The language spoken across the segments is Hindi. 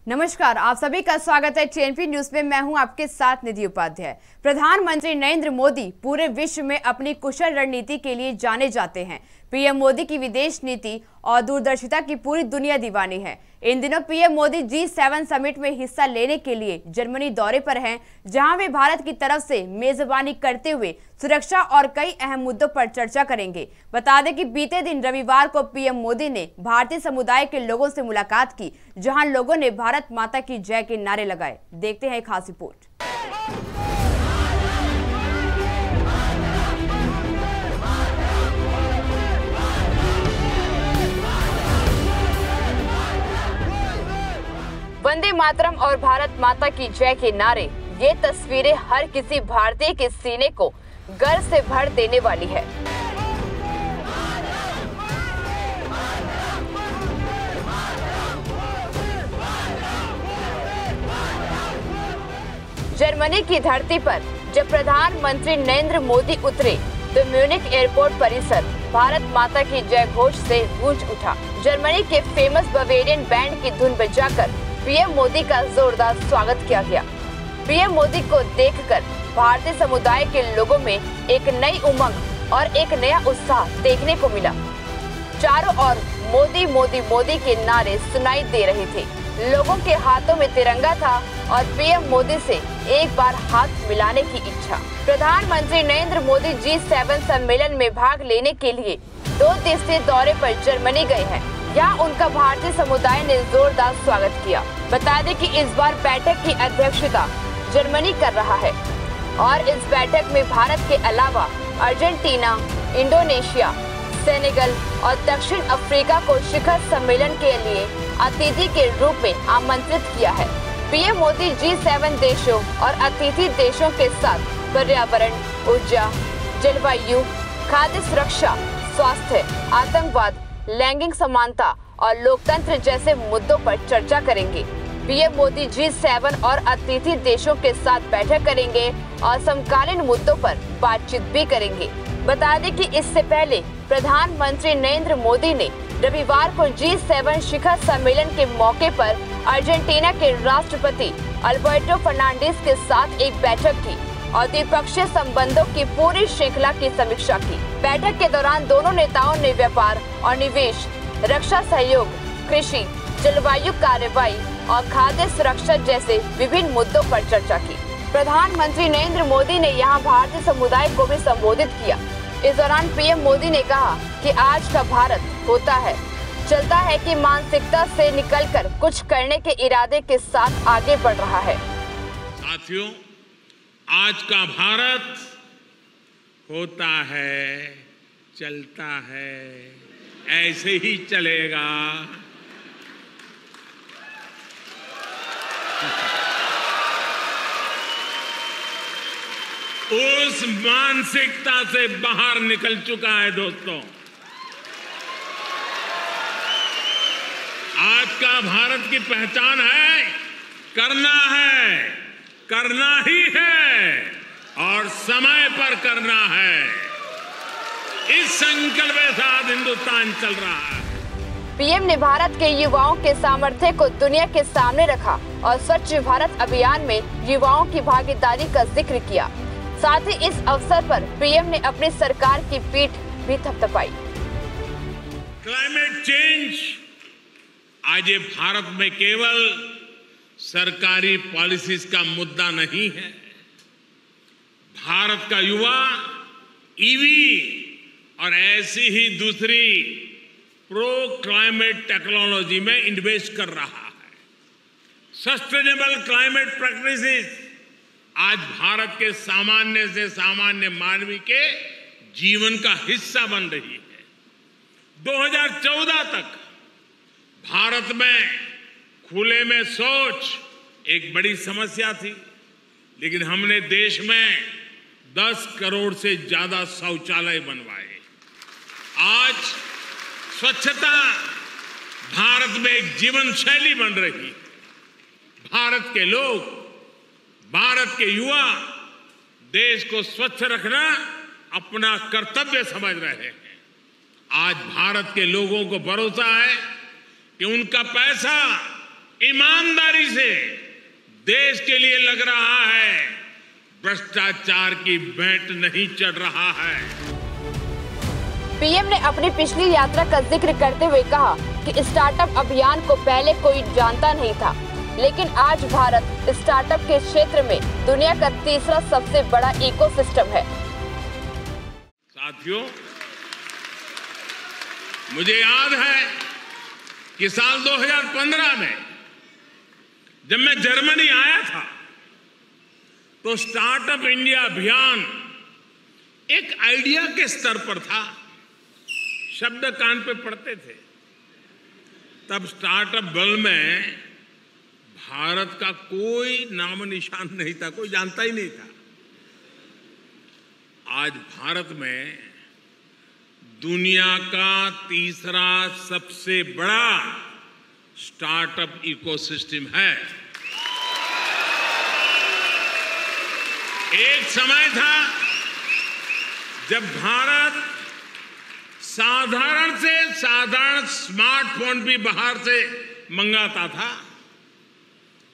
नमस्कार, आप सभी का स्वागत है टीएनपी न्यूज में। मैं हूं आपके साथ निधि उपाध्याय। प्रधानमंत्री नरेंद्र मोदी पूरे विश्व में अपनी कुशल रणनीति के लिए जाने जाते हैं। पीएम मोदी की विदेश नीति और दूरदर्शिता की पूरी दुनिया दीवानी है। इन दिनों पीएम मोदी G7 समिट में हिस्सा लेने के लिए जर्मनी दौरे पर हैं, जहां वे भारत की तरफ से मेजबानी करते हुए सुरक्षा और कई अहम मुद्दों पर चर्चा करेंगे। बता दें कि बीते दिन रविवार को पीएम मोदी ने भारतीय समुदाय के लोगों से मुलाकात की, जहां लोगों ने भारत माता की जय के नारे लगाए। देखते हैं एक खास रिपोर्ट। वंदे मातरम और भारत माता की जय के नारे, ये तस्वीरें हर किसी भारतीय के सीने को गर्व से भर देने वाली है। जर्मनी की धरती पर जब प्रधानमंत्री नरेंद्र मोदी उतरे तो म्यूनिख एयरपोर्ट परिसर भारत माता की जय घोष से गूंज उठा। जर्मनी के फेमस बवेरियन बैंड की धुन बजाकर पीएम मोदी का जोरदार स्वागत किया गया। पीएम मोदी को देखकर भारतीय समुदाय के लोगों में एक नई उमंग और एक नया उत्साह देखने को मिला। चारों ओर मोदी मोदी मोदी के नारे सुनाई दे रहे थे। लोगों के हाथों में तिरंगा था और पीएम मोदी से एक बार हाथ मिलाने की इच्छा। प्रधानमंत्री नरेंद्र मोदी G7 सम्मेलन में भाग लेने के लिए 2 दिवसीय दौरे पर जर्मनी गए हैं। यहाँ उनका भारतीय समुदाय ने जोरदार स्वागत किया। बता दें कि इस बार बैठक की अध्यक्षता जर्मनी कर रहा है और इस बैठक में भारत के अलावा अर्जेंटीना, इंडोनेशिया, सेनेगल और दक्षिण अफ्रीका को शिखर सम्मेलन के लिए अतिथि के रूप में आमंत्रित किया है। पीएम मोदी G7 देशों और अतिथि देशों के साथ पर्यावरण, ऊर्जा, जलवायु, खाद्य सुरक्षा, स्वास्थ्य, आतंकवाद, लैंगिक समानता और लोकतंत्र जैसे मुद्दों पर चर्चा करेंगे। पीएम मोदी G7 और अतिथि देशों के साथ बैठक करेंगे और समकालीन मुद्दों पर बातचीत भी करेंगे। बता दें कि इससे पहले प्रधानमंत्री नरेंद्र मोदी ने रविवार को G7 शिखर सम्मेलन के मौके पर अर्जेंटीना के राष्ट्रपति अल्बर्टो फर्नांडिस के साथ एक बैठक की और द्विपक्षीय संबंधों की पूरी श्रृंखला की समीक्षा की। बैठक के दौरान दोनों नेताओं ने व्यापार और निवेश, रक्षा सहयोग, कृषि, जलवायु कार्रवाई और खाद्य सुरक्षा जैसे विभिन्न मुद्दों पर चर्चा की। प्रधानमंत्री नरेंद्र मोदी ने यहां भारतीय समुदाय को भी संबोधित किया। इस दौरान पीएम मोदी ने कहा कि आज का भारत होता है, चलता है कि मानसिकता से निकलकर कुछ करने के इरादे के साथ आगे बढ़ रहा है। साथियों, आज का भारत होता है, चलता है, ऐसे ही चलेगा। उस मानसिकता से बाहर निकल चुका है दोस्तों। आज का भारत की पहचान है, करना ही है और समय पर करना है। इस संकल्प के साथ हिंदुस्तान चल रहा है। पीएम ने भारत के युवाओं के सामर्थ्य को दुनिया के सामने रखा और स्वच्छ भारत अभियान में युवाओं की भागीदारी का जिक्र किया। साथ ही इस अवसर पर पीएम ने अपनी सरकार की पीठ भी थपथपाई। क्लाइमेट चेंज आज ये भारत में केवल सरकारी पॉलिसीज का मुद्दा नहीं है। भारत का युवा ईवी और ऐसी ही दूसरी प्रो क्लाइमेट टेक्नोलॉजी में इन्वेस्ट कर रहा है। सस्टेनेबल क्लाइमेट प्रैक्टिसेस आज भारत के सामान्य से सामान्य मानवी के जीवन का हिस्सा बन रही है। 2014 तक भारत में खुले में शौच एक बड़ी समस्या थी, लेकिन हमने देश में 10 करोड़ से ज्यादा शौचालय बनवाए। आज स्वच्छता भारत में एक जीवन शैली बन रही है। भारत के लोग, भारत के युवा देश को स्वच्छ रखना अपना कर्तव्य समझ रहे हैं। आज भारत के लोगों को भरोसा है कि उनका पैसा ईमानदारी से देश के लिए लग रहा है, भ्रष्टाचार की भेंट नहीं चढ़ रहा है। पीएम ने अपनी पिछली यात्रा का जिक्र करते हुए कहा कि स्टार्टअप अभियान को पहले कोई जानता नहीं था, लेकिन आज भारत स्टार्टअप के क्षेत्र में दुनिया का तीसरा सबसे बड़ा इकोसिस्टम है। साथियों, मुझे याद है कि साल 2015 में जब मैं जर्मनी आया था तो स्टार्टअप इंडिया अभियान एक आइडिया के स्तर पर था, शब्द कान पे पड़ते थे। तब स्टार्टअप वर्ल्ड में भारत का कोई नाम निशान नहीं था, कोई जानता ही नहीं था। आज भारत में दुनिया का तीसरा सबसे बड़ा स्टार्टअप इकोसिस्टम है। एक समय था जब भारत साधारण से साधारण स्मार्टफोन भी बाहर से मंगाता था।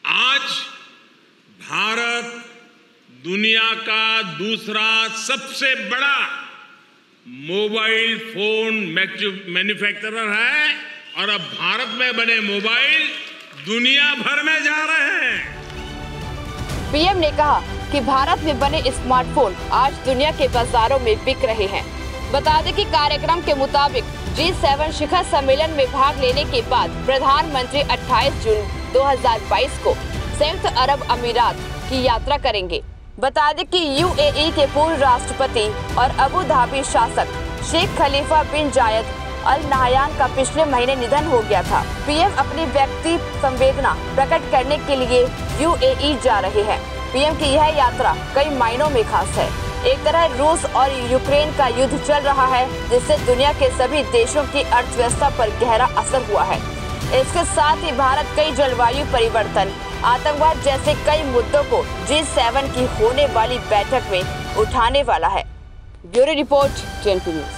आज भारत दुनिया का दूसरा सबसे बड़ा मोबाइल फोन मैन्युफैक्चरर है और अब भारत में बने मोबाइल दुनिया भर में जा रहे हैं। पीएम ने कहा कि भारत में बने स्मार्टफोन आज दुनिया के बाजारों में बिक रहे हैं। बता दें कि कार्यक्रम के मुताबिक G7 शिखर सम्मेलन में भाग लेने के बाद प्रधानमंत्री 28 जून 2022 को संयुक्त अरब अमीरात की यात्रा करेंगे। बता दें कि UAE के पूर्व राष्ट्रपति और अबू धाबी शासक शेख खलीफा बिन जायद अल नाहयान का पिछले महीने निधन हो गया था। पीएम अपनी व्यक्ति संवेदना प्रकट करने के लिए UAE जा रहे हैं। पीएम की यह यात्रा कई मायनों में खास है। एक तरह रूस और यूक्रेन का युद्ध चल रहा है, जिससे दुनिया के सभी देशों की अर्थव्यवस्था पर गहरा असर हुआ है। इसके साथ ही भारत कई जलवायु परिवर्तन, आतंकवाद जैसे कई मुद्दों को G7 की होने वाली बैठक में उठाने वाला है। Bureau report, TNP news.